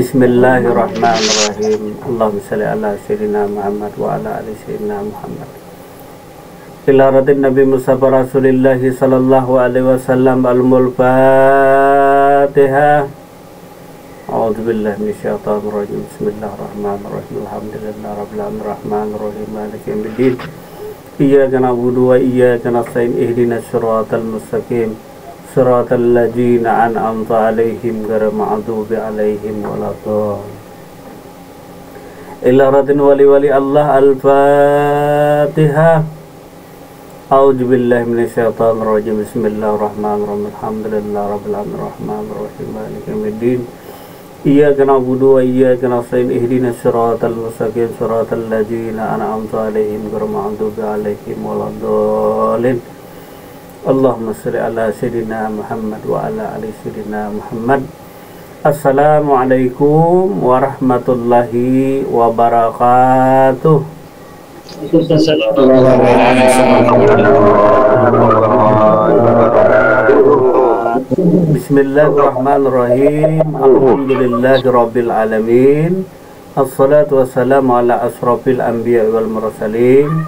Bismillahirrahmanirrahim. Allahumma shalli ala sayyidina Muhammad wa ala ali sayyidina Muhammad. Ila radin Nabi Mustafa Rasulillah sallallahu alaihi wasallam al-Fatihah. A'udzu billahi minasyaitonir rajim. Bismillahirrahmanirrahim. Alhamdulillahi rabbil alamin arrahmanir rahim maliki yaumiddin. Iyyaka na'budu wa iyyaka nasta'in ihdinas siratal mustaqim. Siratal ladzina an'amta 'alaihim ghairil maghdubi 'alaihim waladdallin. Ila radin wali Allah al-Fatihah. A'udzu billahi minasyaitonir rajim. Bismillahirrahmanirrahim. Alhamdulillahi rabbil alamin arrahmanir rahim maliki yaumiddin. Iyyaka na'budu wa iyyaka nasta'in ihdinas siratal mustaqim. Siratal ladzina an'amta 'alaihim ghairil maghdubi 'alaihim waladdallin. Allahumma shalli ala sayyidina Muhammad wa ala ali sayyidina Muhammad. Assalamualaikum warahmatullahi wabarakatuh. Bismillahirrahmanirrahim. Alhamdulillahirabbil alamin. Assalatu wassalamu ala asrofil anbiya wal mursalin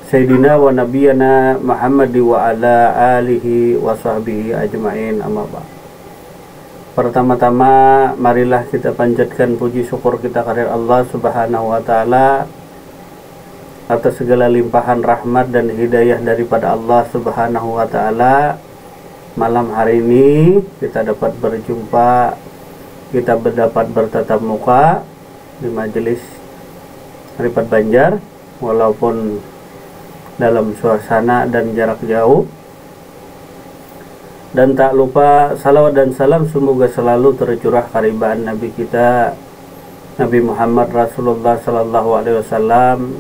Sayyidina wa nabiyana Muhammad wa ala alihi wa sahbihi ajma'in, amma ba'd. Pertama-tama marilah kita panjatkan puji syukur kita kepada Allah Subhanahu wa taala atas segala limpahan rahmat dan hidayah daripada Allah Subhanahu wa taala. Malam hari ini kita dapat berjumpa, kita dapat bertatap muka di majelis Ripat Banjar walaupun dalam suasana dan jarak jauh. Dan tak lupa salawat dan salam semoga selalu tercurah karibaan Nabi kita Nabi Muhammad Rasulullah sallallahu alaihi wasallam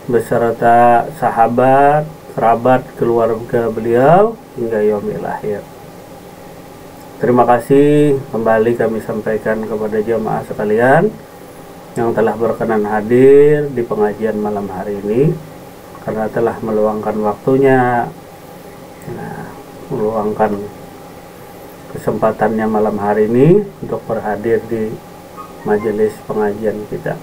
beserta sahabat, kerabat, keluarga beliau hingga yaumil akhir. Terima kasih kembali kami sampaikan kepada jamaah sekalian yang telah berkenan hadir di pengajian malam hari ini, karena telah meluangkan waktunya, meluangkan kesempatannya malam hari ini untuk berhadir di majelis pengajian kita.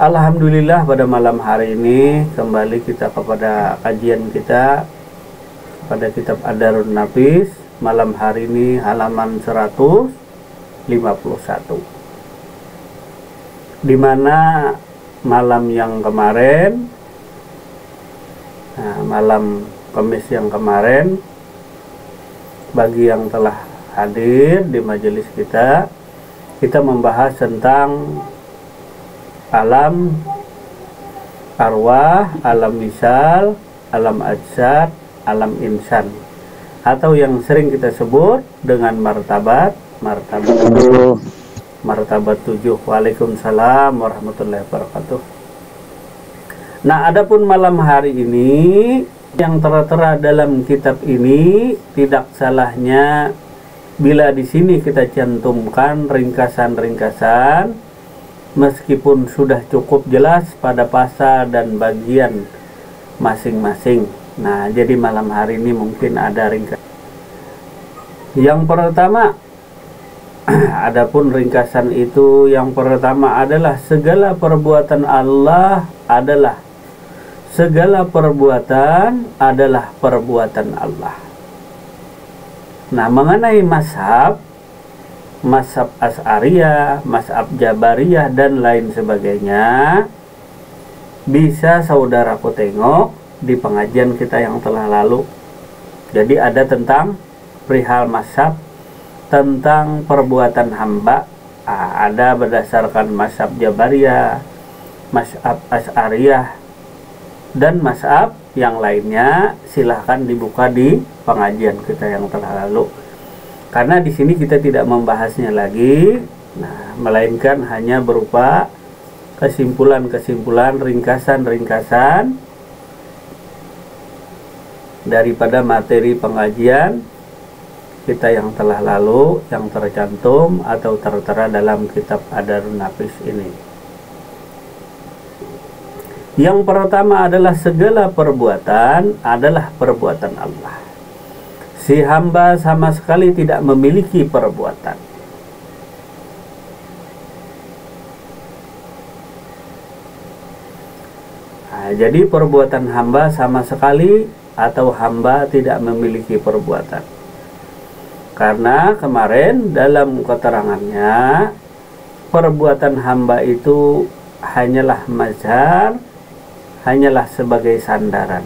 Alhamdulillah, pada malam hari ini kembali kita kepada kajian kita pada kitab Ad-Darun Nafis. Malam hari ini halaman 151, di mana malam yang kemarin, malam Kamis yang kemarin, bagi yang telah hadir di majelis kita membahas tentang alam arwah, alam misal, alam ajsad, alam insan, atau yang sering kita sebut dengan martabat 7. Waalaikumsalam warahmatullahi wabarakatuh. Nah, adapun malam hari ini yang tertera dalam kitab ini, tidak salahnya bila di sini kita cantumkan ringkasan-ringkasan, meskipun sudah cukup jelas pada pasal dan bagian masing-masing. Nah, jadi malam hari ini mungkin ada ringkasan. Yang pertama, adapun ringkasan itu, yang pertama adalah segala perbuatan perbuatan Allah. Nah, mengenai mazhab Asy'ariyah, mazhab Jabariyah dan lain sebagainya, bisa saudaraku tengok di pengajian kita yang telah lalu. Jadi ada tentang perihal mazhab, tentang perbuatan hamba, ada berdasarkan mazhab Jabariyah, mazhab Asy'ariyah, dan mazhab yang lainnya. Silahkan dibuka di pengajian kita yang telah lalu, karena di sini kita tidak membahasnya lagi, melainkan hanya berupa kesimpulan-kesimpulan, ringkasan-ringkasan daripada materi pengajian kita yang telah lalu, yang tercantum atau tertera dalam kitab Ad-Darun Nafis ini. Yang pertama adalah segala perbuatan adalah perbuatan Allah. Si hamba sama sekali tidak memiliki perbuatan. Nah, jadi perbuatan hamba sama sekali atau hamba tidak memiliki perbuatan. Karena kemarin dalam keterangannya perbuatan hamba itu hanyalah mazhar, hanyalah sebagai sandaran.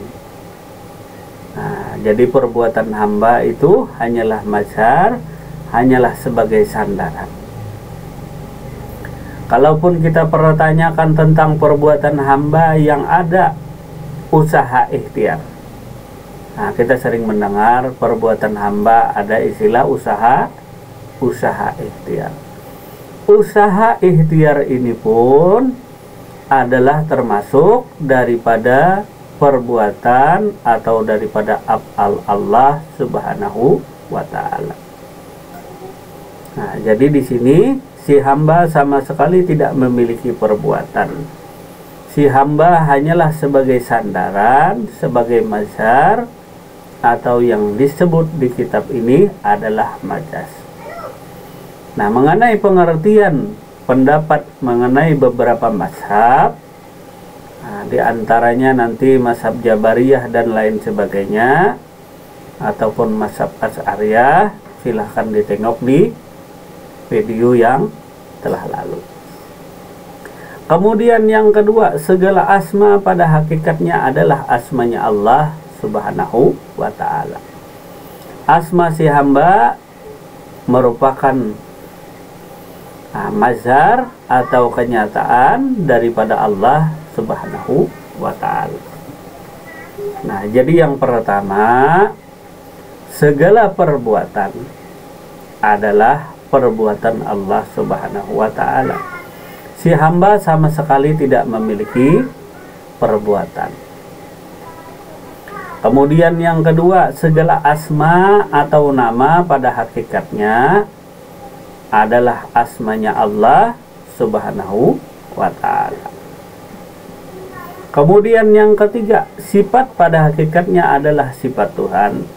Nah, jadi perbuatan hamba itu hanyalah mazhar, hanyalah sebagai sandaran. Kalaupun kita pertanyakan tentang perbuatan hamba yang ada usaha ikhtiar. Nah, kita sering mendengar perbuatan hamba ada istilah usaha ikhtiar. Usaha ikhtiar ini pun adalah termasuk daripada perbuatan atau daripada af'al Allah Subhanahu wa taala. Nah, jadi di sini si hamba sama sekali tidak memiliki perbuatan. Si hamba hanyalah sebagai sandaran, sebagai mazhar, atau yang disebut di kitab ini adalah majas. Nah, mengenai pengertian pendapat mengenai beberapa mazhab, nah, di antaranya nanti mazhab Jabariyah dan lain sebagainya, ataupun mazhab Asy'ariyah, silahkan ditengok di video yang telah lalu. Kemudian yang kedua, segala asma pada hakikatnya adalah asmanya Allah Subhanahu wa ta'ala. Asma si hamba merupakan mazhar atau kenyataan daripada Allah Subhanahu wa ta'ala. Nah, jadi yang pertama, segala perbuatan adalah perbuatan Allah Subhanahu wa ta'ala. Si hamba sama sekali tidak memiliki perbuatan. Kemudian yang kedua, segala asma atau nama pada hakikatnya adalah asmanya Allah Subhanahu wa ta'ala. Kemudian yang ketiga, sifat pada hakikatnya adalah sifat Tuhan.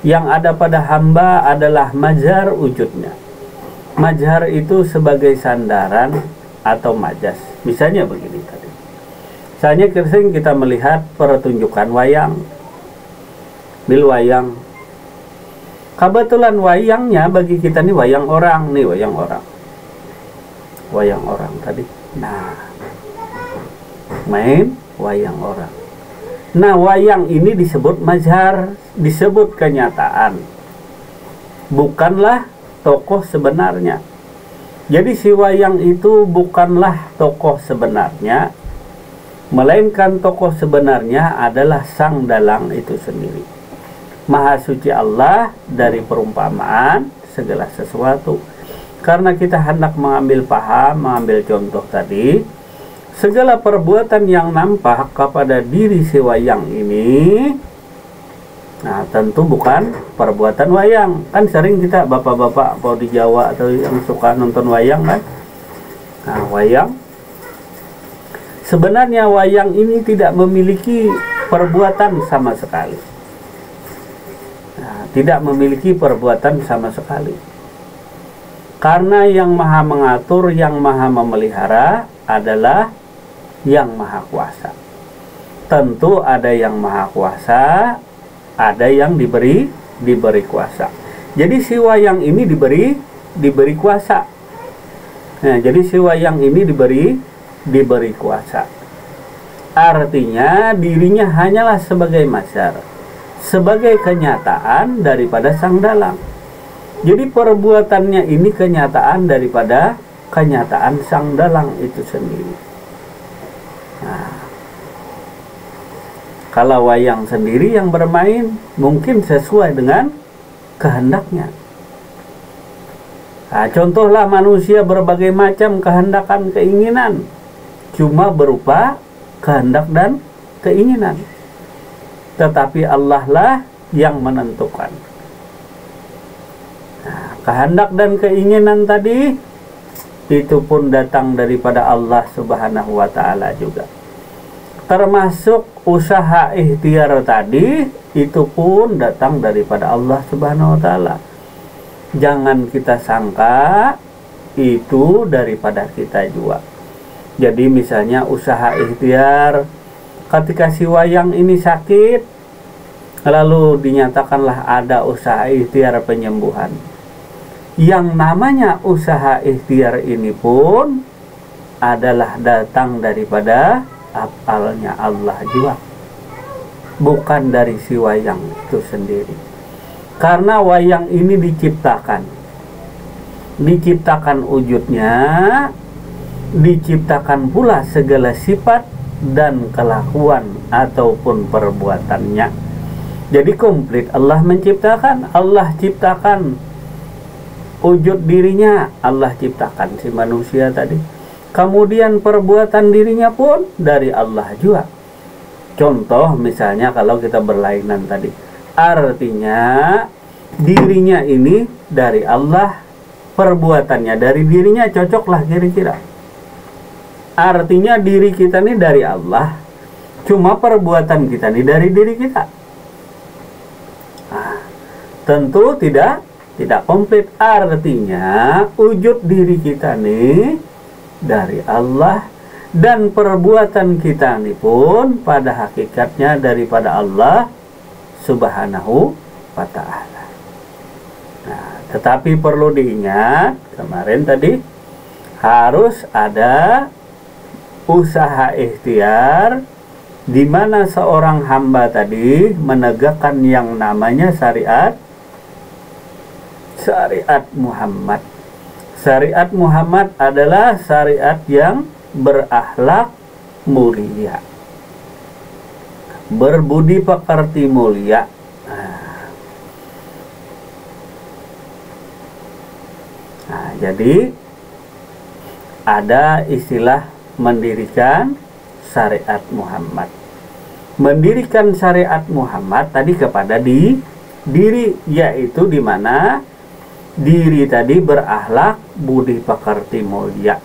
Yang ada pada hamba adalah mazhar wujudnya. Mazhar itu sebagai sandaran atau majas. Misalnya begini tadi. Misalnya sering kita melihat pertunjukan wayang. Bil wayang. Kebetulan wayangnya bagi kita nih wayang orang, nih wayang orang. Wayang orang tadi. Nah, main wayang orang. Nah, wayang ini disebut mazhar, disebut kenyataan. Bukanlah tokoh sebenarnya. Jadi si wayang itu bukanlah tokoh sebenarnya, melainkan tokoh sebenarnya adalah sang dalang itu sendiri. Maha suci Allah dari perumpamaan segala sesuatu. Karena kita hendak mengambil paham, mengambil contoh tadi, segala perbuatan yang nampak kepada diri si wayang ini, nah tentu bukan perbuatan wayang. Kan sering kita bapak-bapak mau di Jawa atau yang suka nonton wayang kan. Nah, wayang sebenarnya wayang ini tidak memiliki perbuatan sama sekali. Nah, tidak memiliki perbuatan sama sekali. Karena yang maha mengatur, yang maha memelihara adalah yang maha kuasa. Tentu ada yang maha kuasa, ada yang diberi kuasa. Jadi si wayang ini diberi kuasa. Nah, jadi si wayang ini diberi kuasa. Artinya dirinya hanyalah sebagai mazhar, sebagai kenyataan daripada sang dalang. Jadi perbuatannya ini kenyataan daripada kenyataan sang dalang itu sendiri. Nah, kalau wayang sendiri yang bermain mungkin sesuai dengan kehendaknya. Nah, contohlah manusia berbagai macam kehendakan keinginan, cuma berupa kehendak dan keinginan. Tetapi Allah lah yang menentukan. Nah, kehendak dan keinginan tadi itu pun datang daripada Allah Subhanahu wa ta'ala juga. Termasuk usaha ikhtiar tadi itu pun datang daripada Allah Subhanahu wa ta'ala. Jangan kita sangka itu daripada kita juga. Jadi misalnya usaha ikhtiar ketika si wayang ini sakit, lalu dinyatakanlah ada usaha ikhtiar penyembuhan. Yang namanya usaha ikhtiar ini pun adalah datang daripada afalnya Allah juga, bukan dari si wayang itu sendiri. Karena wayang ini diciptakan wujudnya, diciptakan pula segala sifat dan kelakuan ataupun perbuatannya. Jadi komplit Allah menciptakan, Allah ciptakan wujud dirinya, Allah ciptakan si manusia tadi. Kemudian perbuatan dirinya pun dari Allah juga. Contoh misalnya kalau kita berlainan tadi, artinya dirinya ini dari Allah, perbuatannya dari dirinya, cocoklah kira-kira. Artinya diri kita ini dari Allah, cuma perbuatan kita ini dari diri kita. Nah, tentu tidak komplit. Artinya wujud diri kita nih dari Allah, dan perbuatan kita ini pun pada hakikatnya daripada Allah Subhanahu wa ta'ala. Nah, tetapi perlu diingat kemarin tadi, harus ada usaha ikhtiar di mana seorang hamba tadi menegakkan yang namanya syariat Muhammad. Syariat Muhammad adalah syariat yang berakhlak mulia, berbudi pekerti mulia. Nah, jadi ada istilah mendirikan syariat Muhammad. Mendirikan syariat Muhammad tadi kepada diri, yaitu di mana diri tadi berakhlak budi pekerti mulia.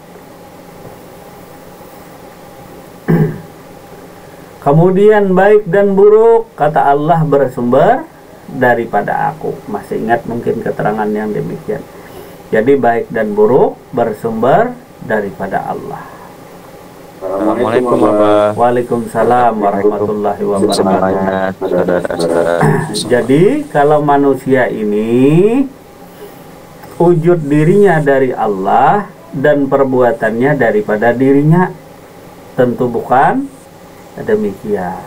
Kemudian baik dan buruk, kata Allah, bersumber daripada aku. Masih ingat mungkin keterangan yang demikian. Jadi baik dan buruk bersumber daripada Allah. Assalamualaikum warahmatullahi. Waalaikumsalam warahmatullahi wabarakatuh. Jadi kalau manusia ini wujud dirinya dari Allah dan perbuatannya daripada dirinya, tentu bukan demikian.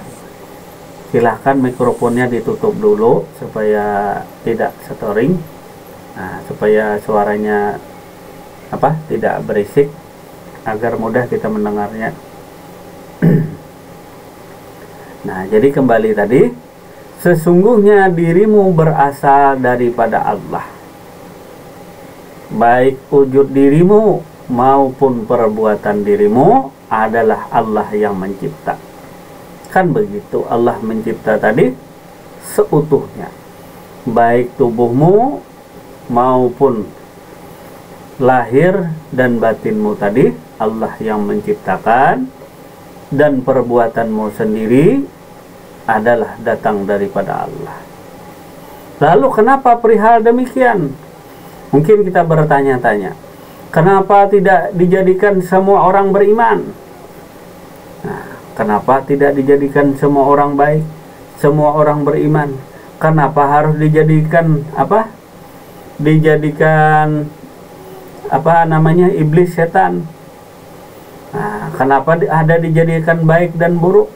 Silahkan mikrofonnya ditutup dulu supaya tidak storing, supaya suaranya tidak berisik, agar mudah kita mendengarnya. Nah, jadi kembali tadi, sesungguhnya dirimu berasal daripada Allah. Baik wujud dirimu maupun perbuatan dirimu adalah Allah yang mencipta. Kan begitu, Allah mencipta tadi seutuhnya. Baik tubuhmu maupun lahir dan batinmu tadi Allah yang menciptakan, dan perbuatanmu sendiri adalah datang daripada Allah. Lalu kenapa perihal demikian? Mungkin kita bertanya-tanya, kenapa tidak dijadikan semua orang beriman? Nah, kenapa tidak dijadikan semua orang baik, semua orang beriman? Kenapa harus dijadikan iblis, setan? Nah, kenapa ada dijadikan baik dan buruk?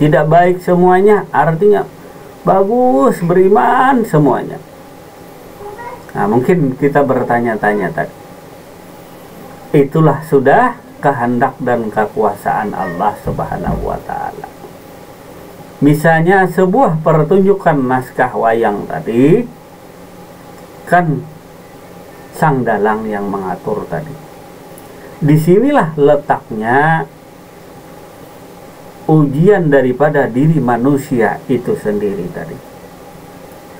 Tidak baik semuanya, artinya bagus, beriman semuanya. Nah, mungkin kita bertanya-tanya tadi. Itulah sudah kehendak dan kekuasaan Allah Subhanahu wa ta'ala. Misalnya sebuah pertunjukan naskah wayang tadi, kan sang dalang yang mengatur tadi. Disinilah letaknya ujian daripada diri manusia itu sendiri tadi.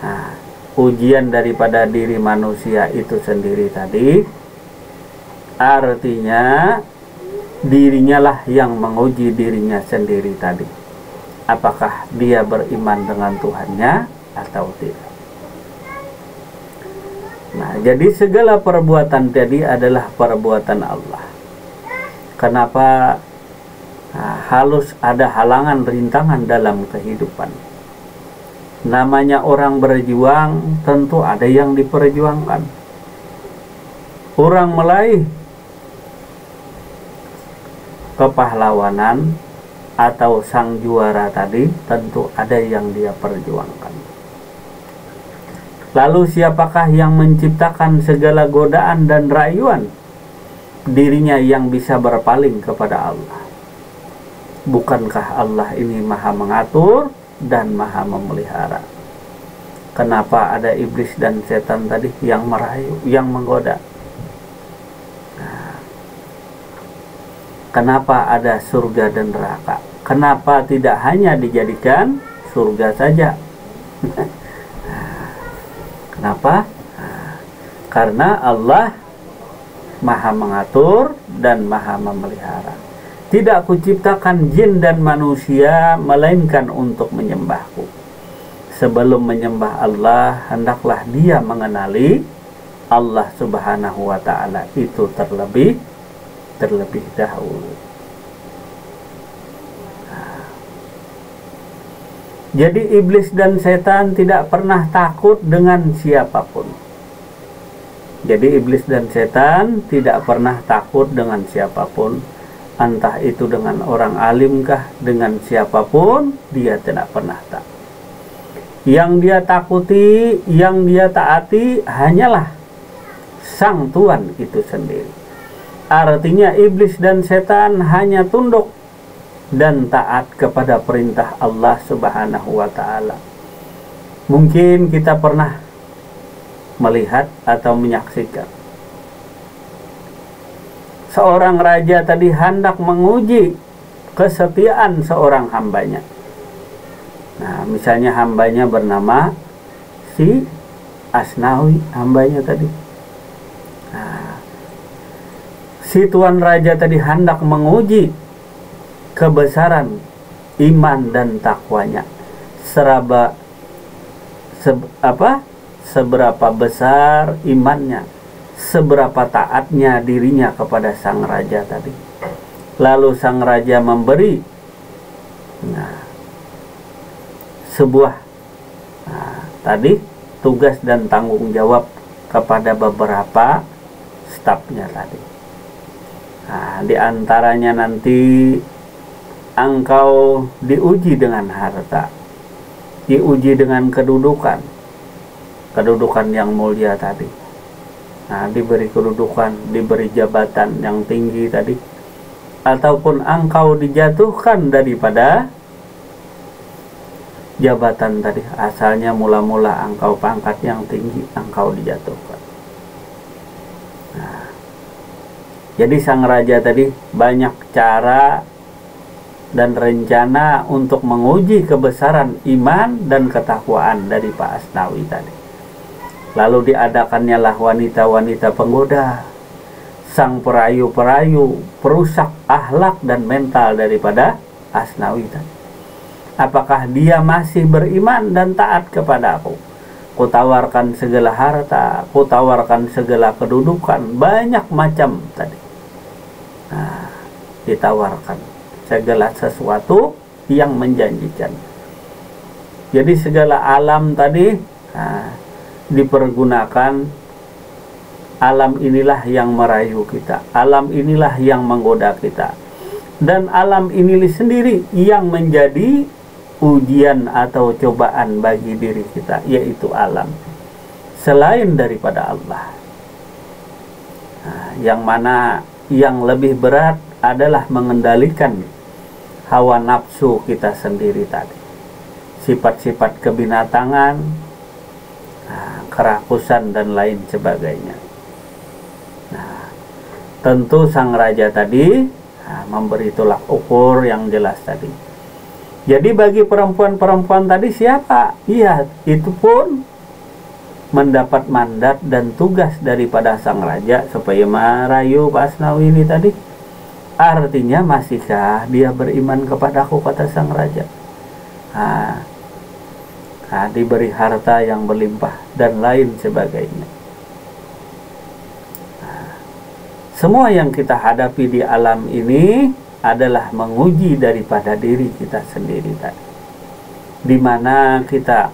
Nah, ujian daripada diri manusia itu sendiri tadi, artinya dirinya lah yang menguji dirinya sendiri tadi. Apakah dia beriman dengan Tuhannya atau tidak. Nah, jadi segala perbuatan tadi adalah perbuatan Allah. Kenapa Harus ada halangan rintangan dalam kehidupan. Namanya orang berjuang, tentu ada yang diperjuangkan. Orang meraih kepahlawanan atau sang juara tadi, tentu ada yang dia perjuangkan. Lalu siapakah yang menciptakan segala godaan dan rayuan? Dirinya yang bisa berpaling kepada Allah. Bukankah Allah ini maha mengatur dan maha memelihara? Kenapa ada iblis dan setan tadi yang merayu, yang menggoda? Kenapa ada surga dan neraka? Kenapa tidak hanya dijadikan surga saja? Kenapa? Karena Allah maha mengatur dan maha memelihara. Tidak kuciptakan jin dan manusia melainkan untuk menyembahku. Sebelum menyembah Allah, hendaklah dia mengenali Allah Subhanahu wa ta'ala itu terlebih dahulu. Jadi iblis dan setan tidak pernah takut dengan siapapun. Jadi iblis dan setan tidak pernah takut dengan siapapun. Entah itu dengan orang alimkah, dengan siapapun, dia tidak pernah takut. Yang dia takuti, yang dia taati hanyalah sang Tuhan itu sendiri. Artinya iblis dan setan hanya tunduk dan taat kepada perintah Allah Subhanahu wa ta'ala. Mungkin kita pernah melihat atau menyaksikan seorang raja tadi hendak menguji kesetiaan seorang hambanya. Nah, misalnya hambanya bernama si Asnawi, hambanya tadi. Nah, si tuan raja tadi hendak menguji kebesaran iman dan takwanya, seberapa besar imannya, seberapa taatnya dirinya kepada sang raja tadi. Lalu sang raja memberi sebuah tadi tugas dan tanggung jawab kepada beberapa stafnya tadi. Di antaranya nanti engkau diuji dengan harta, diuji dengan kedudukan yang mulia tadi. Diberi kedudukan, diberi jabatan yang tinggi tadi, ataupun engkau dijatuhkan daripada jabatan tadi. Asalnya mula-mula engkau pangkat yang tinggi, engkau dijatuhkan. Jadi sang raja tadi banyak cara dan rencana untuk menguji kebesaran iman dan ketakwaan dari Pak Asnawi tadi. Lalu diadakannya lah wanita-wanita penggoda, sang perayu-perayu, perusak akhlak dan mental daripada Asnawi tadi. Apakah dia masih beriman dan taat kepada aku? Kutawarkan segala harta, kutawarkan segala kedudukan, banyak macam tadi. Ditawarkan segala sesuatu yang menjanjikan. Jadi segala alam tadi dipergunakan. Alam inilah yang merayu kita, alam inilah yang menggoda kita, dan alam ini sendiri yang menjadi ujian atau cobaan bagi diri kita, yaitu alam selain daripada Allah. Yang mana yang lebih berat adalah mengendalikan hawa nafsu kita sendiri tadi, sifat-sifat kebinatangan, kerakusan dan lain sebagainya. Tentu sang raja tadi memberi tolak ukur yang jelas tadi. Jadi bagi perempuan-perempuan tadi siapa? Iya, itu pun mendapat mandat dan tugas daripada sang raja supaya merayu Pak Asnawi ini tadi. Artinya masihkah dia beriman kepadaku, kata sang raja. Diberi harta yang berlimpah dan lain sebagainya. Semua yang kita hadapi di alam ini adalah menguji daripada diri kita sendiri tadi. Di mana kita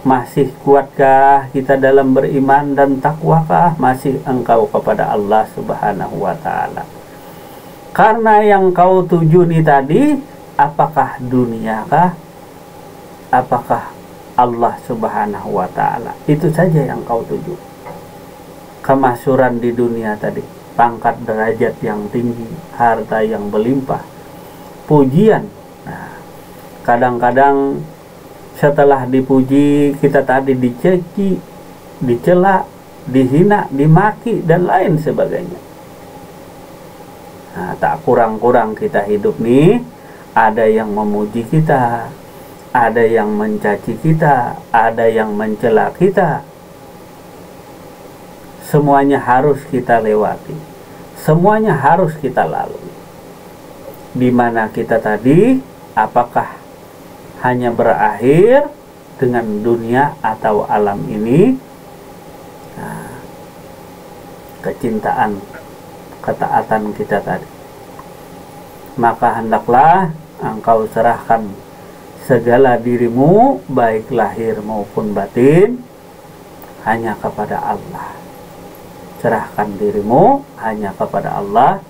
masih kuatkah kita dalam beriman dan takwakah, masih engkau kepada Allah Subhanahu wa Ta'ala. Karena yang kau tuju nih tadi, apakah dunia kah, apakah Allah Subhanahu wa Ta'ala? Itu saja yang kau tuju. Kemasyhuran di dunia tadi, pangkat derajat yang tinggi, harta yang berlimpah, pujian. Nah, kadang-kadang setelah dipuji, kita tadi diceci, dicela, dihina, dimaki, dan lain sebagainya. Nah, tak kurang-kurang kita hidup nih, ada yang memuji kita, ada yang mencaci kita, ada yang mencela kita. Semuanya harus kita lewati, semuanya harus kita lalui. Di mana kita tadi, apakah hanya berakhir dengan dunia atau alam ini? Nah, kecintaan, ketaatan kita tadi, maka hendaklah engkau serahkan segala dirimu, baik lahir maupun batin, hanya kepada Allah. Serahkan dirimu hanya kepada Allah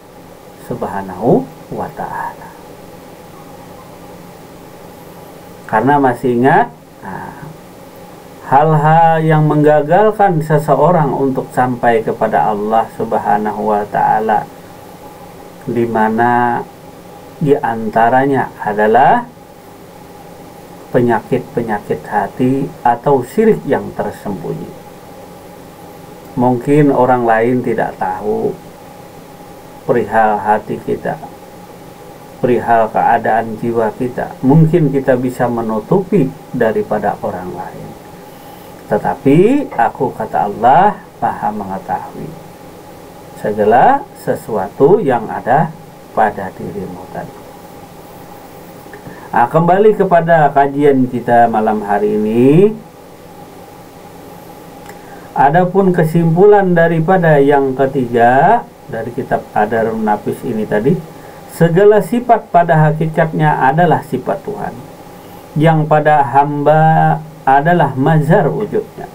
Subhanahu wa Ta'ala. Karena masih ingat, hal-hal yang menggagalkan seseorang untuk sampai kepada Allah Subhanahu wa Ta'ala, di mana di antaranya adalah penyakit-penyakit hati atau syirik yang tersembunyi. Mungkin orang lain tidak tahu perihal hati kita, perihal keadaan jiwa kita. Mungkin kita bisa menutupi daripada orang lain, tetapi aku, kata Allah, Maha mengetahui segala sesuatu yang ada pada dirimu tadi. Nah, kembali kepada kajian kita malam hari ini. Adapun kesimpulan daripada yang ketiga dari kitab Adarun Nafis ini tadi, segala sifat pada hakikatnya adalah sifat Tuhan, yang pada hamba adalah mazhar wujudnya.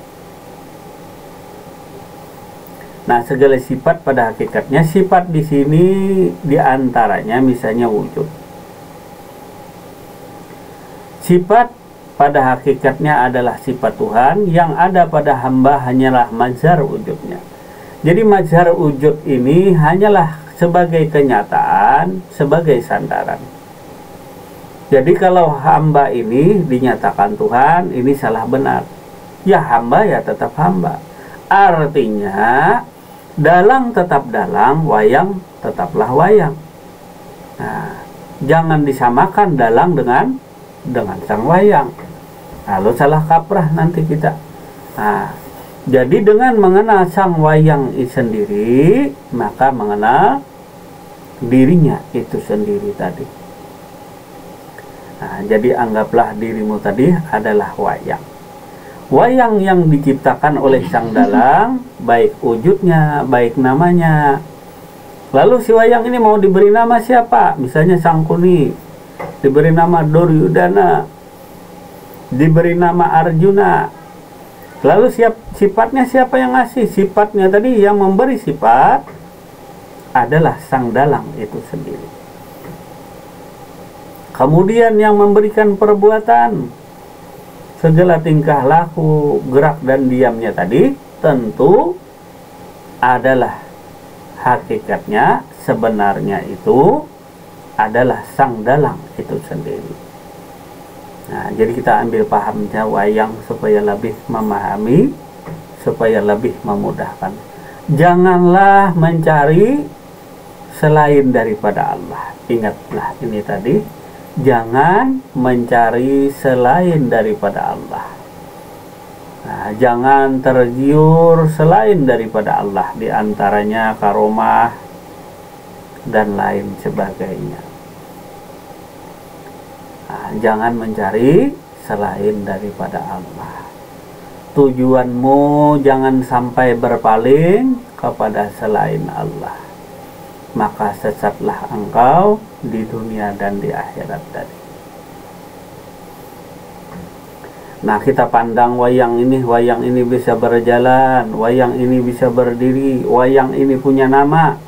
Nah, segala sifat pada hakikatnya, sifat di sini diantaranya misalnya wujud. Sifat pada hakikatnya adalah sifat Tuhan, yang ada pada hamba hanyalah mazhar wujudnya. Jadi mazhar wujud ini hanyalah sebagai kenyataan, sebagai sandaran. Jadi kalau hamba ini dinyatakan Tuhan, ini salah benar. Ya hamba ya tetap hamba. Artinya dalang tetap dalang, wayang tetaplah wayang. Nah, jangan disamakan dalang dengan sang wayang. Lalu salah kaprah nanti kita. Nah, jadi dengan mengenal sang wayang itu sendiri, maka mengenal dirinya itu sendiri tadi. Nah, jadi anggaplah dirimu tadi adalah wayang. Wayang yang diciptakan oleh sang dalang, baik wujudnya, baik namanya. Lalu si wayang ini mau diberi nama siapa? Misalnya Sangkuni, diberi nama Duryudana, diberi nama Arjuna. Lalu sifatnya siapa yang ngasih? Sifatnya tadi yang memberi sifat adalah sang dalang itu sendiri. Kemudian yang memberikan perbuatan, segala tingkah laku, gerak dan diamnya tadi tentu adalah hakikatnya, sebenarnya itu adalah sang dalang itu sendiri. Nah, jadi kita ambil pahamnya wayang supaya lebih memahami, supaya lebih memudahkan. Janganlah mencari selain daripada Allah. Ingatlah ini tadi, jangan mencari selain daripada Allah. Nah, jangan tergiur selain daripada Allah, di antaranya karomah dan lain sebagainya. Nah, jangan mencari selain daripada Allah. Tujuanmu jangan sampai berpaling kepada selain Allah. maka sesatlah engkau di dunia dan di akhirat tadi. Nah, kita pandang wayang ini bisa berjalan, wayang ini bisa berdiri, wayang ini punya nama,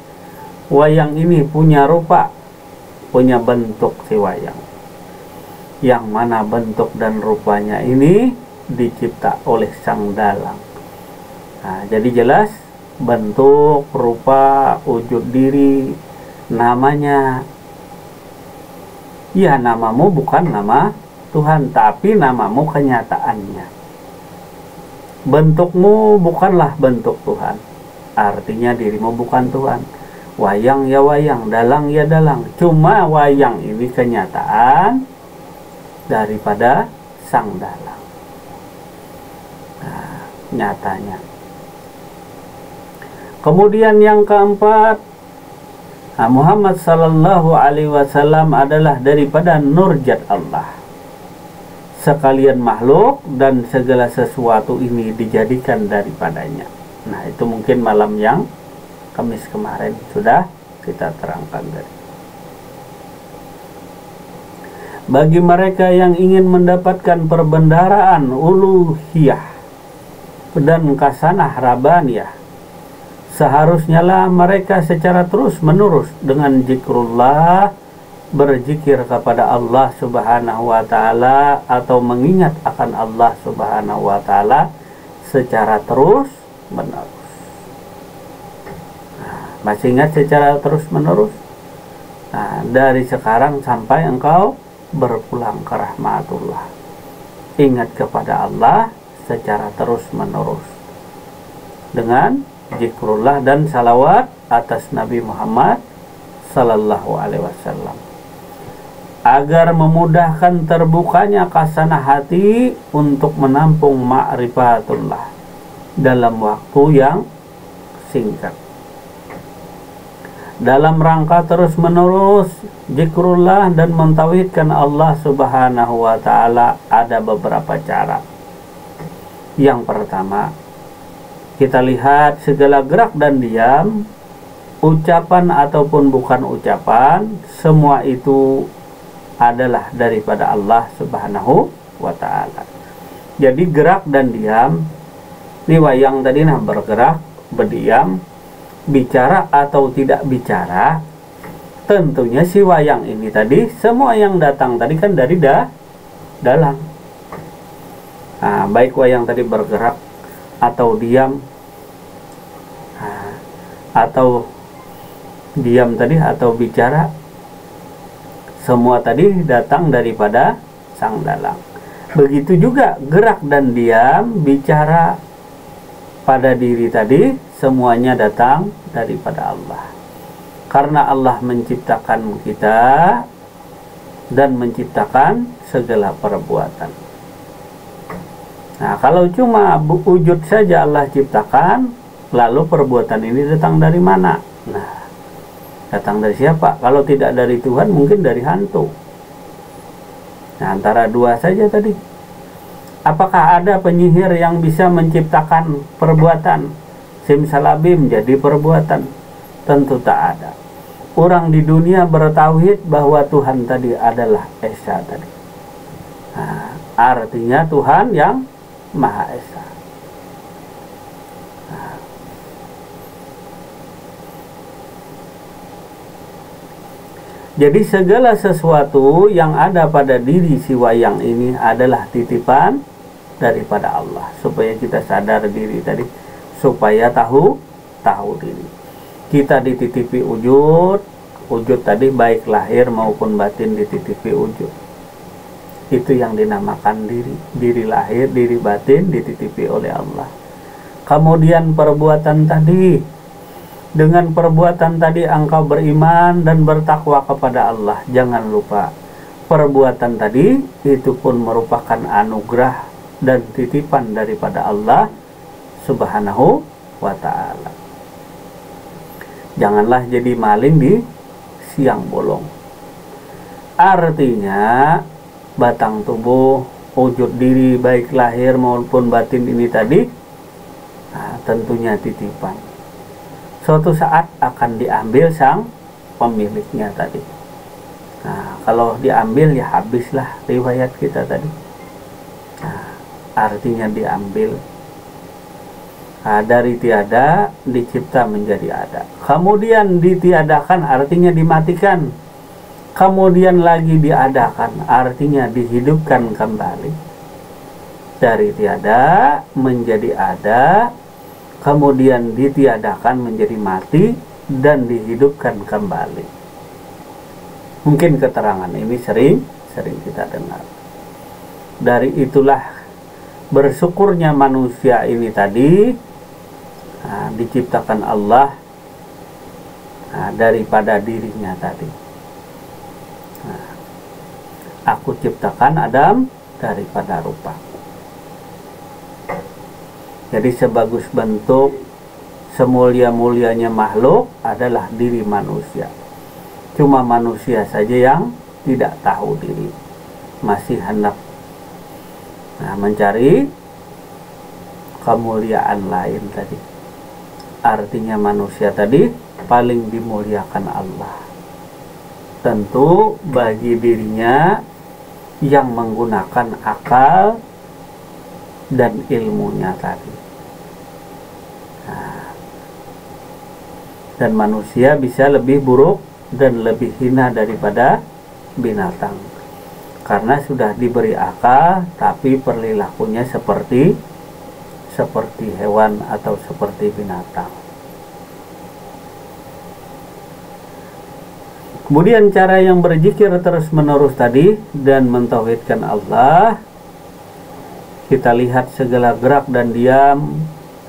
wayang ini punya rupa, punya bentuk si wayang. Yang mana bentuk dan rupanya ini dicipta oleh Sang Dalang. Nah, jadi jelas bentuk, rupa, wujud diri, namanya. Ya, namamu bukan nama Tuhan, tapi namamu kenyataannya. Bentukmu bukanlah bentuk Tuhan, artinya dirimu bukan Tuhan. Wayang ya wayang, dalang ya dalang. Cuma wayang ini kenyataan daripada Sang Dalang. Nah, nyatanya. Kemudian yang keempat, Muhammad sallallahu alaihi wasallam adalah daripada nurjat Allah. Sekalian makhluk dan segala sesuatu ini dijadikan daripadanya. Nah, itu mungkin malam yang Kamis kemarin sudah kita terangkan tadi. Bagi mereka yang ingin mendapatkan perbendaharaan uluhiyah dan kasanah rabaniyah, seharusnya lah mereka secara terus menerus dengan zikrullah, berzikir kepada Allah Subhanahu wa Ta'ala, atau mengingat akan Allah Subhanahu wa Ta'ala secara terus menerus. Nah, masih ingat secara terus menerus? Nah, dari sekarang sampai engkau berpulang ke rahmatullah, ingat kepada Allah secara terus menerus dengan zikrullah dan salawat atas Nabi Muhammad sallallahu alaihi wasallam, agar memudahkan terbukanya kasanah hati untuk menampung ma'rifatullah dalam waktu yang singkat. Dalam rangka terus menerus zikrullah dan mentauhidkan Allah Subhanahu wa Ta'ala, ada beberapa cara. Yang pertama, kita lihat segala gerak dan diam, ucapan ataupun bukan ucapan, semua itu adalah daripada Allah Subhanahu wa Ta'ala. Jadi gerak dan diam, ini wayang tadi nah, bergerak, berdiam, bicara atau tidak bicara, tentunya si wayang ini tadi, semua yang datang tadi kan dari dalang. Nah, baik wayang tadi bergerak atau diam, nah, atau diam tadi atau bicara, semua tadi datang daripada Sang Dalang. Begitu juga gerak dan diam, bicara pada diri tadi, semuanya datang daripada Allah. Karena Allah menciptakan kita dan menciptakan segala perbuatan. Nah, kalau cuma wujud saja Allah ciptakan, lalu perbuatan ini datang dari mana? Nah, datang dari siapa? Kalau tidak dari Tuhan, mungkin dari hantu. Nah, antara dua saja tadi. Apakah ada penyihir yang bisa menciptakan perbuatan? Simsalabim jadi perbuatan? Tentu tak ada. Orang di dunia bertauhid bahwa Tuhan tadi adalah Esa tadi. Nah, artinya Tuhan yang Maha Esa. Jadi segala sesuatu yang ada pada diri si wayang ini adalah titipan daripada Allah, supaya kita sadar diri tadi, supaya tahu diri. Kita dititipi wujud tadi baik lahir maupun batin dititipi wujud. Itu yang dinamakan diri lahir, diri batin dititipi oleh Allah. Kemudian perbuatan tadi, dengan perbuatan tadi engkau beriman dan bertakwa kepada Allah. Jangan lupa, perbuatan tadi itu pun merupakan anugerah dan titipan daripada Allah Subhanahu wa Ta'ala. Janganlah jadi maling di siang bolong. Artinya batang tubuh, wujud diri baik lahir maupun batin ini tadi, nah, tentunya titipan. suatu saat akan diambil sang pemiliknya tadi. Nah, kalau diambil ya habislah riwayat kita tadi. Nah, artinya diambil. Nah, dari tiada dicipta menjadi ada. Kemudian ditiadakan artinya dimatikan. Kemudian lagi diadakan artinya dihidupkan kembali. Dari tiada menjadi ada, kemudian ditiadakan menjadi mati dan dihidupkan kembali. Mungkin keterangan ini sering kita dengar. Dari itulah bersyukurnya manusia ini tadi, diciptakan Allah daripada dirinya tadi. Aku ciptakan Adam daripada rupa. Jadi sebagus bentuk, semulia-mulianya makhluk adalah diri manusia. Cuma manusia saja yang tidak tahu diri, masih hendak mencari kemuliaan lain tadi. Artinya manusia tadi paling dimuliakan Allah. Tentu bagi dirinya yang menggunakan akal dan ilmunya tadi. Dan manusia bisa lebih buruk dan lebih hina daripada binatang, karena sudah diberi akal tapi perilakunya seperti hewan atau seperti binatang. Kemudian cara yang berzikir terus menerus tadi dan mentauhidkan Allah, kita lihat segala gerak dan diam,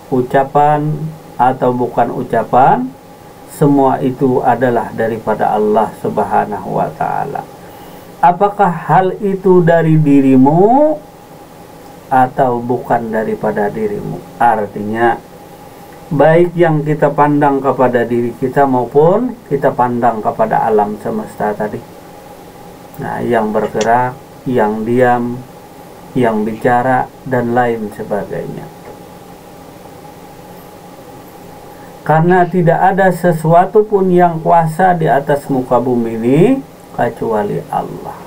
ucapan atau bukan ucapan, semua itu adalah daripada Allah Subhanahu wa ta'ala. Apakah hal itu dari dirimu atau bukan daripada dirimu? Artinya baik yang kita pandang kepada diri kita maupun kita pandang kepada alam semesta tadi. Nah, yang bergerak, yang diam, yang bicara dan lain sebagainya. Karena tidak ada sesuatu pun yang kuasa di atas muka bumi ini kecuali Allah.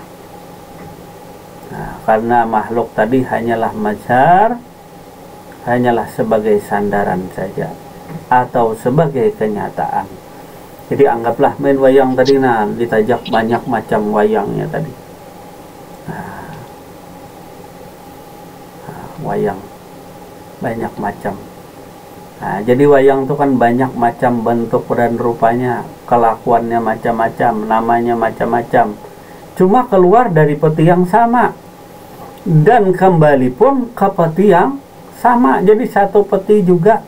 Nah, karena makhluk tadi hanyalah mazhar, hanyalah sebagai sandaran saja atau sebagai kenyataan. Jadi anggaplah main wayang tadi, ditajak banyak macam wayangnya tadi. Wayang banyak macam. Nah, jadi wayang itu kan banyak macam bentuk dan rupanya, kelakuannya macam-macam, namanya macam-macam. Cuma keluar dari peti yang sama dan kembali pun ke peti yang sama. Jadi satu peti juga.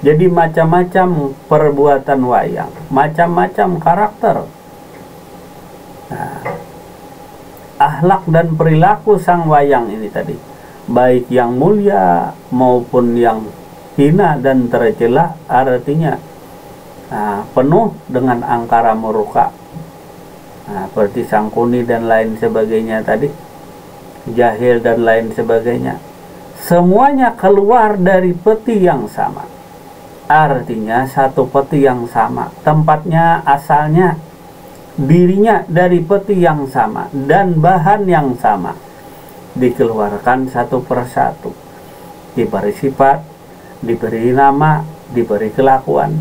Jadi macam-macam perbuatan wayang, macam-macam karakter. Nah, akhlak dan perilaku sang wayang ini tadi, baik yang mulia maupun yang hina dan tercela, artinya penuh dengan angkara murka, seperti sangkuni dan lain sebagainya tadi, jahil dan lain sebagainya. Semuanya keluar dari peti yang sama, artinya satu peti yang sama, tempatnya asalnya, dirinya dari peti yang sama dan bahan yang sama, dikeluarkan satu persatu, diberi sifat, diberi nama, diberi kelakuan.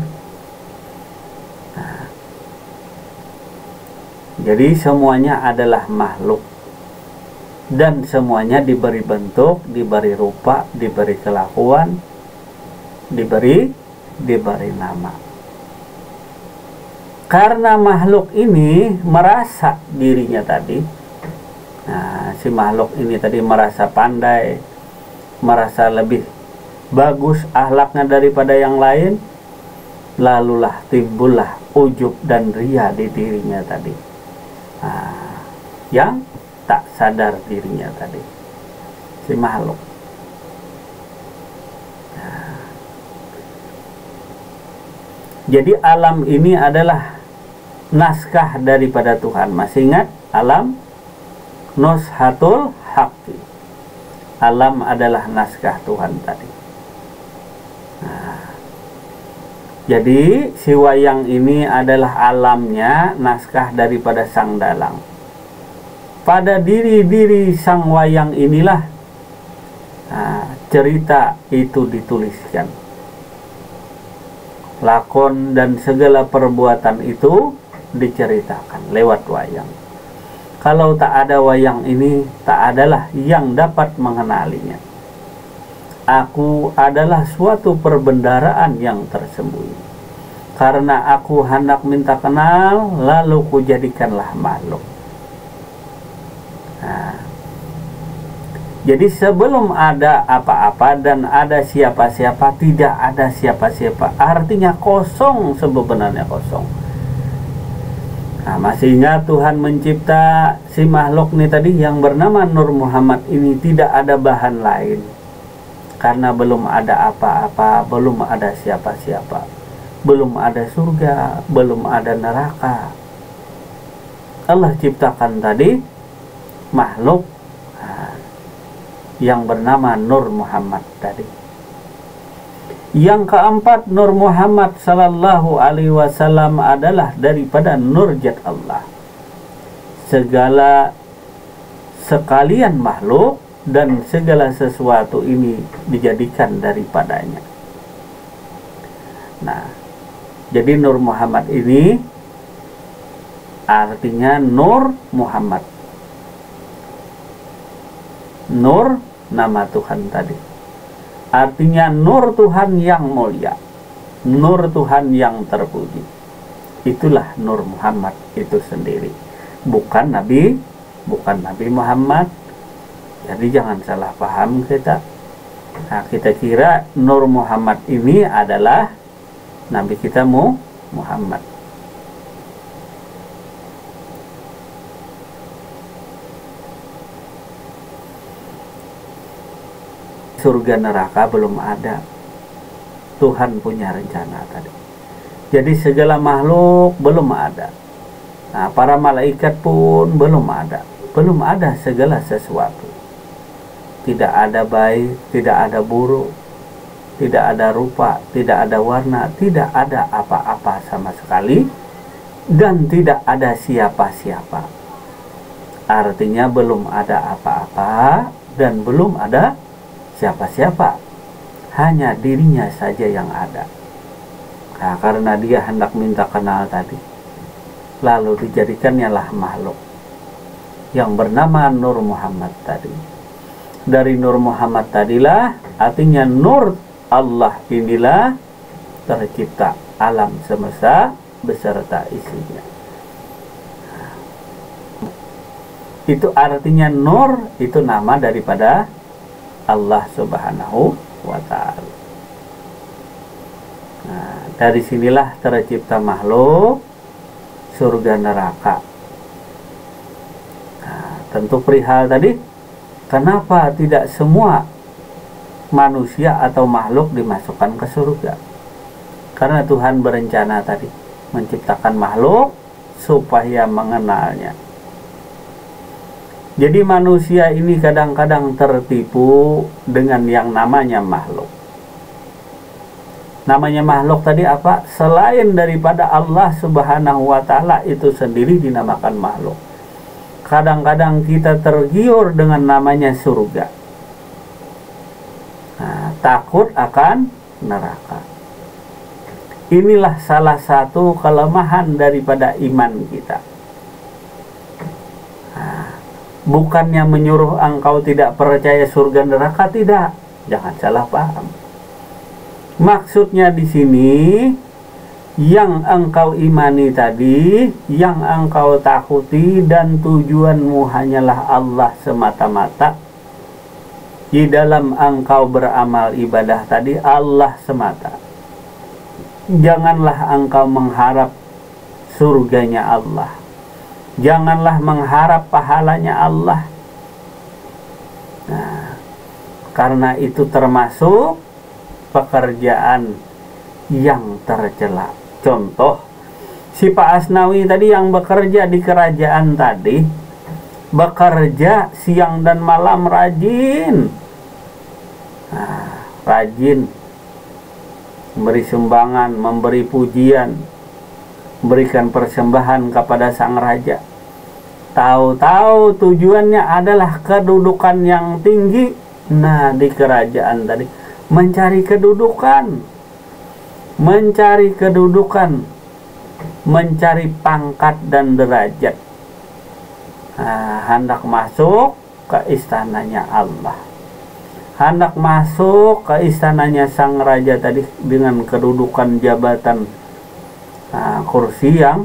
Nah, jadi semuanya adalah makhluk dan semuanya diberi bentuk, diberi rupa, diberi kelakuan, diberi nama. Karena makhluk ini merasa dirinya tadi, si makhluk ini tadi merasa pandai, merasa lebih bagus akhlaknya daripada yang lain, lalulah timbullah ujub dan ria di dirinya tadi, yang tak sadar dirinya tadi, si makhluk. Jadi alam ini adalah naskah daripada Tuhan. Masih ingat alam? Nushatul Haqqi. Alam adalah naskah Tuhan tadi. Jadi si wayang ini adalah alamnya naskah daripada sang dalang. Pada diri-diri sang wayang inilah cerita itu dituliskan. Lakon dan segala perbuatan itu diceritakan lewat wayang. Kalau tak ada wayang ini, tak adalah yang dapat mengenalinya. Aku adalah suatu perbendaharaan yang tersembunyi. Karena aku hendak minta kenal, lalu kujadikanlah makhluk. Jadi sebelum ada apa-apa dan ada siapa-siapa, tidak ada siapa-siapa. Artinya kosong, sebenarnya kosong. Masih ingat Tuhan mencipta si makhluk ini tadi yang bernama Nur Muhammad ini, tidak ada bahan lain. Karena belum ada apa-apa, belum ada siapa-siapa, belum ada surga, belum ada neraka. Allah ciptakan tadi makhluk yang bernama Nur Muhammad tadi. Yang keempat, Nur Muhammad sallallahu alaihi wasallam adalah daripada nur zat Allah. Sekalian makhluk dan segala sesuatu ini dijadikan daripadanya. Jadi Nur Muhammad ini artinya Nur Muhammad. Nur nama Tuhan tadi. Artinya nur Tuhan yang mulia, nur Tuhan yang terpuji. Itulah Nur Muhammad itu sendiri. Bukan Nabi Muhammad. Jadi jangan salah paham kita. Kita kira Nur Muhammad ini adalah Nabi kita Muhammad. Surga neraka belum ada. Tuhan punya rencana tadi. Jadi segala makhluk belum ada. Para malaikat pun belum ada. Belum ada segala sesuatu. Tidak ada baik, tidak ada buruk, tidak ada rupa, tidak ada warna, tidak ada apa-apa sama sekali, dan tidak ada siapa-siapa. Artinya belum ada apa-apa dan belum ada siapa-siapa, hanya dirinya saja yang ada. Karena dia hendak minta kenal tadi, lalu dijadikannya lah makhluk yang bernama Nur Muhammad tadi. Dari Nur Muhammad tadilah, artinya nur Allah inilah tercipta alam semesta beserta isinya. Itu artinya nur, itu nama daripada Allah Subhanahu wa Ta'ala. Dari sinilah tercipta makhluk, surga neraka. Tentu perihal tadi, kenapa tidak semua manusia atau makhluk dimasukkan ke surga? Karena Tuhan berencana tadi menciptakan makhluk supaya mengenalnya. Jadi manusia ini kadang-kadang tertipu dengan yang namanya makhluk. Namanya makhluk tadi apa? Selain daripada Allah Subhanahu wa Ta'ala itu sendiri dinamakan makhluk. Kadang-kadang kita tergiur dengan namanya surga. Takut akan neraka. Inilah salah satu kelemahan daripada iman kita. Bukannya menyuruh engkau tidak percaya surga neraka, tidak. Jangan salah paham. Maksudnya di sini, yang engkau imani tadi, yang engkau takuti dan tujuanmu hanyalah Allah semata-mata. Di dalam engkau beramal ibadah tadi, Allah semata. Janganlah engkau mengharap surganya Allah. Janganlah mengharap pahalanya Allah. Karena itu termasuk pekerjaan yang tercela. Contoh, si Pak Asnawi tadi yang bekerja di kerajaan tadi, bekerja siang dan malam rajin. Rajin. memberi sumbangan, memberi pujian, memberikan persembahan kepada sang raja. Tahu-tahu tujuannya adalah kedudukan yang tinggi. Nah, di kerajaan tadi mencari kedudukan, mencari pangkat dan derajat. Hendak masuk ke istananya Allah, hendak masuk ke istananya sang raja tadi dengan kedudukan jabatan, kursi yang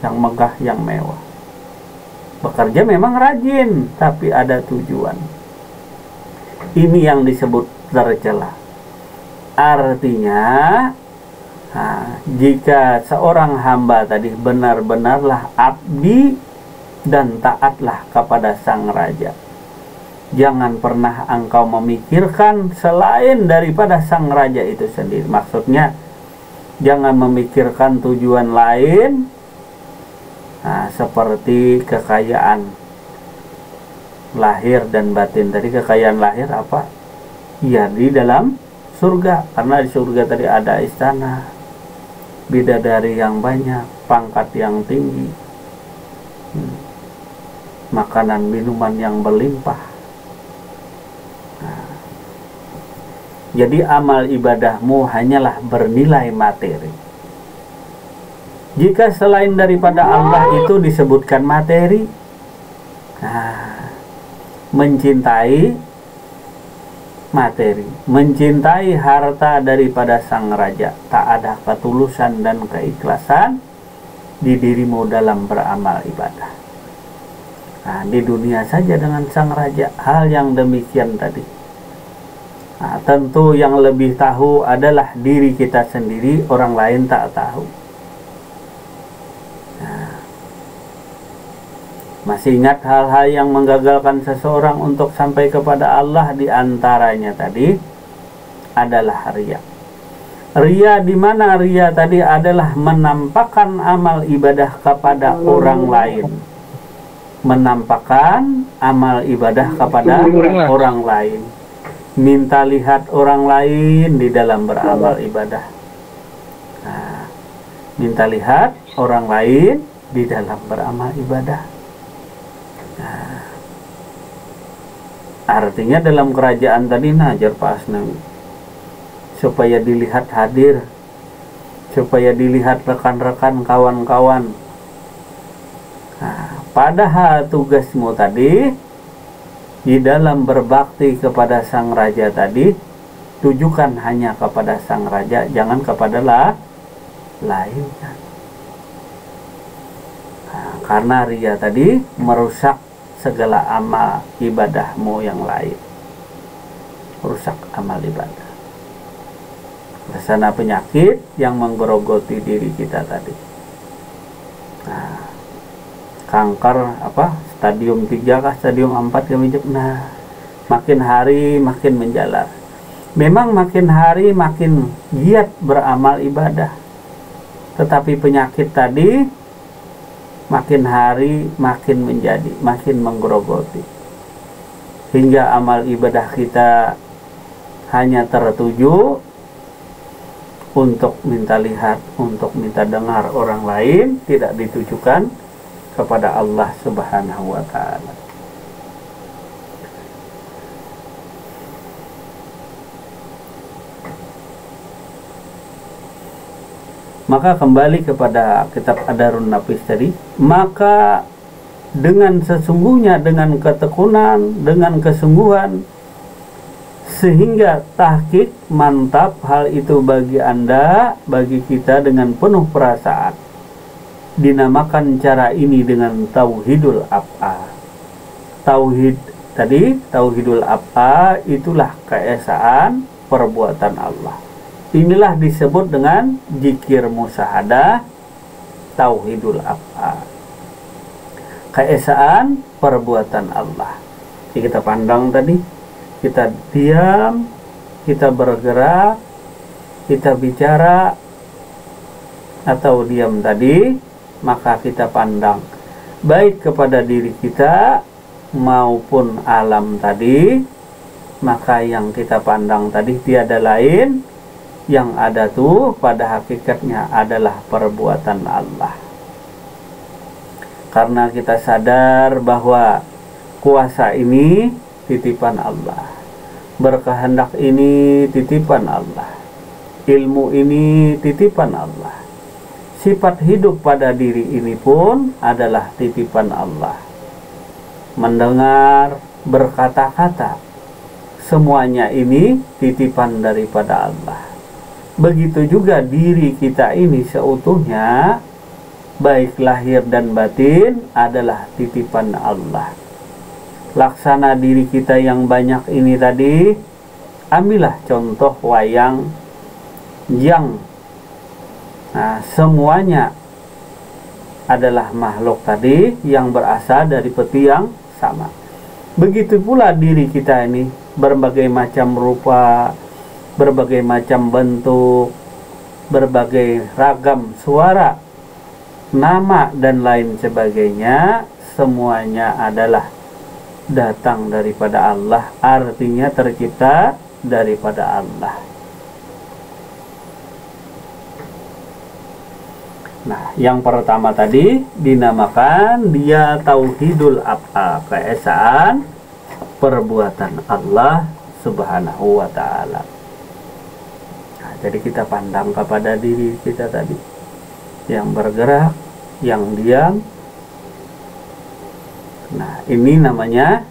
megah, yang mewah. Bekerja memang rajin, tapi ada tujuan. Ini yang disebut tercela. Artinya, jika seorang hamba tadi benar-benarlah abdi dan taatlah kepada sang raja, jangan pernah engkau memikirkan selain daripada sang raja itu sendiri. Maksudnya, jangan memikirkan tujuan lain, seperti kekayaan lahir dan batin. Tadi kekayaan lahir apa? Ya, di dalam surga, karena di surga tadi ada istana, bidadari yang banyak, pangkat yang tinggi, makanan minuman yang berlimpah. Jadi amal ibadahmu hanyalah bernilai materi. Jika selain daripada Allah itu disebutkan materi, mencintai materi, mencintai harta daripada sang raja, tak ada ketulusan dan keikhlasan di dirimu dalam beramal ibadah. Di dunia saja dengan sang raja, hal yang demikian tadi. Tentu yang lebih tahu adalah diri kita sendiri, orang lain tak tahu. Masih ingat hal-hal yang menggagalkan seseorang untuk sampai kepada Allah? Di antaranya tadi adalah riya. Riya, di mana riya tadi adalah menampakkan amal ibadah kepada orang lain. Menampakkan amal ibadah kepada orang lain. Minta lihat orang lain di dalam beramal ibadah. Minta lihat orang lain di dalam beramal ibadah. Artinya dalam kerajaan tadi najar Pak Asnawi, supaya dilihat hadir, supaya dilihat rekan-rekan, kawan-kawan. Padahal tugasmu tadi di dalam berbakti kepada sang raja tadi, tujukan hanya kepada sang raja, jangan kepada lain. Karena riya tadi merusak segala amal ibadahmu yang lain, merusak amal ibadah. Bersana penyakit yang menggerogoti diri kita tadi. Kanker stadium 3 kah, stadium 4 kah? Makin hari makin menjalar. Memang makin hari makin giat beramal ibadah, tetapi penyakit tadi makin hari makin menjadi, makin menggerogoti, hingga amal ibadah kita hanya tertuju untuk minta lihat, untuk minta dengar orang lain, tidak ditujukan kepada Allah Subhanahu wa Ta'ala. Maka kembali kepada kitab Adarun Nafis tadi, maka dengan sesungguhnya, dengan ketekunan, dengan kesungguhan, sehingga tahqiq mantap hal itu bagi Anda, bagi kita dengan penuh perasaan. Dinamakan cara ini dengan tauhidul af'al. Tauhid tadi, tauhidul af'al itulah keesaan perbuatan Allah. Inilah disebut dengan zikir musyahadah, tauhidul af'al, keesaan perbuatan Allah. Jadi kita pandang tadi, kita diam, kita bergerak, kita bicara atau diam tadi, maka kita pandang baik kepada diri kita maupun alam tadi. Maka yang kita pandang tadi tiada lain Yang ada tuh pada hakikatnya adalah perbuatan Allah. Karena kita sadar bahwa kuasa ini titipan Allah, berkehendak ini titipan Allah, ilmu ini titipan Allah, sifat hidup pada diri ini pun adalah titipan Allah. Mendengar, berkata-kata, semuanya ini titipan daripada Allah. Begitu juga diri kita ini seutuhnya, baik lahir dan batin, adalah titipan Allah. Laksana diri kita yang banyak ini tadi, ambillah contoh wayang yang semuanya adalah makhluk tadi yang berasal dari peti yang sama. Begitu pula diri kita ini, berbagai macam rupa, berbagai macam bentuk, berbagai ragam suara, nama dan lain sebagainya, semuanya adalah datang daripada Allah, artinya tercipta daripada Allah. Nah, yang pertama tadi dinamakan dia tauhidul af'al, keesaan perbuatan Allah Subhanahu wa ta'ala. Nah, jadi kita pandang kepada diri kita tadi, yang bergerak, yang diam. Nah, ini namanya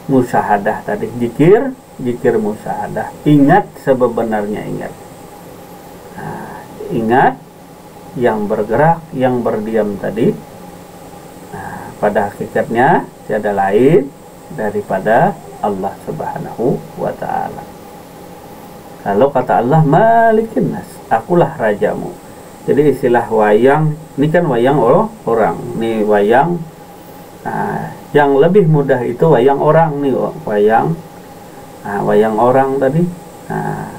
musyahadah tadi, zikir musyahadah. Ingat sebenarnya ingat. Nah, ingat yang bergerak, yang berdiam tadi. Nah, pada hakikatnya tiada lain daripada Allah Subhanahu wa ta'ala. Kalau kata Allah, Malikin Nas, akulah rajamu. Jadi istilah wayang, ini kan wayang orang, ini wayang. Nah, yang lebih mudah itu wayang orang nih, wayang. Nah, wayang orang tadi. Nah,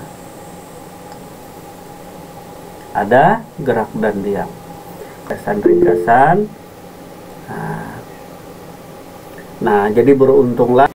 ada gerak dan diam, ringkasan. Nah, jadi beruntunglah